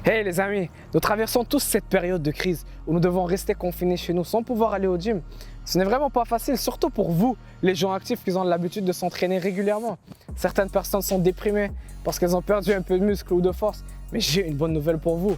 Hey les amis, nous traversons tous cette période de crise où nous devons rester confinés chez nous sans pouvoir aller au gym. Ce n'est vraiment pas facile, surtout pour vous, les gens actifs qui ont l'habitude de s'entraîner régulièrement. Certaines personnes sont déprimées parce qu'elles ont perdu un peu de muscle ou de force, mais j'ai une bonne nouvelle pour vous.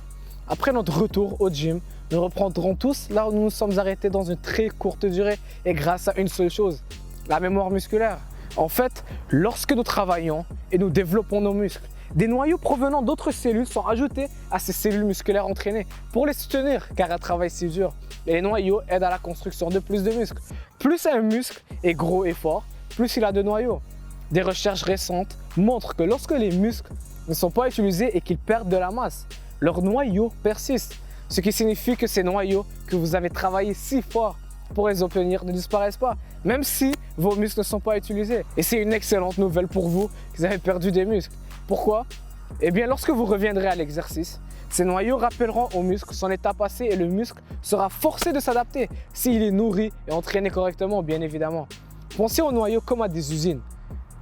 Après notre retour au gym, nous reprendrons tous là où nous nous sommes arrêtés dans une très courte durée et grâce à une seule chose, la mémoire musculaire. En fait, lorsque nous travaillons et nous développons nos muscles, des noyaux provenant d'autres cellules sont ajoutés à ces cellules musculaires entraînées pour les soutenir car elles travaillent si dur. Et les noyaux aident à la construction de plus de muscles. Plus un muscle est gros et fort, plus il a de noyaux. Des recherches récentes montrent que lorsque les muscles ne sont pas utilisés et qu'ils perdent de la masse, leurs noyaux persistent. Ce qui signifie que ces noyaux que vous avez travaillé si fort pour les obtenir ne disparaissent pas, même si vos muscles ne sont pas utilisés. Et c'est une excellente nouvelle pour vous qui avez perdu des muscles. Pourquoi? Eh bien, lorsque vous reviendrez à l'exercice, ces noyaux rappelleront au muscle son état passé et le muscle sera forcé de s'adapter s'il est nourri et entraîné correctement, bien évidemment. Pensez aux noyaux comme à des usines.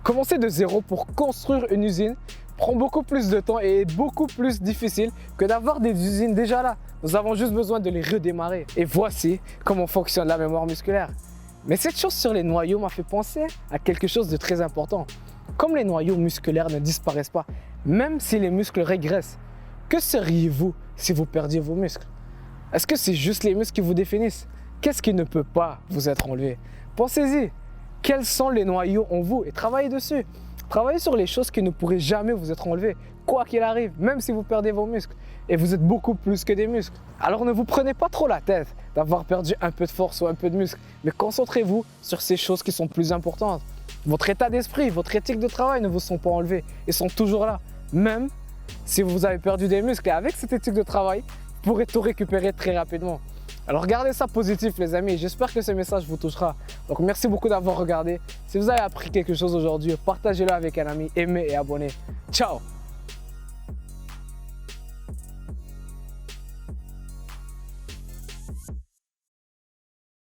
Commencer de zéro pour construire une usine prend beaucoup plus de temps et est beaucoup plus difficile que d'avoir des usines déjà là. Nous avons juste besoin de les redémarrer. Et voici comment fonctionne la mémoire musculaire. Mais cette chose sur les noyaux m'a fait penser à quelque chose de très important. Comme les noyaux musculaires ne disparaissent pas, même si les muscles régressent, que seriez-vous si vous perdiez vos muscles? Est-ce que c'est juste les muscles qui vous définissent? Qu'est-ce qui ne peut pas vous être enlevé? Pensez-y, quels sont les noyaux en vous et travaillez dessus. Travaillez sur les choses qui ne pourraient jamais vous être enlevées, quoi qu'il arrive, même si vous perdez vos muscles. Et vous êtes beaucoup plus que des muscles. Alors ne vous prenez pas trop la tête d'avoir perdu un peu de force ou un peu de muscle, mais concentrez-vous sur ces choses qui sont plus importantes. Votre état d'esprit, votre éthique de travail ne vous sont pas enlevés et sont toujours là. Même si vous avez perdu des muscles et avec cette éthique de travail, vous pourrez tout récupérer très rapidement. Alors gardez ça positif les amis, j'espère que ce message vous touchera. Donc merci beaucoup d'avoir regardé. Si vous avez appris quelque chose aujourd'hui, partagez-le avec un ami, aimez et abonnez. Ciao!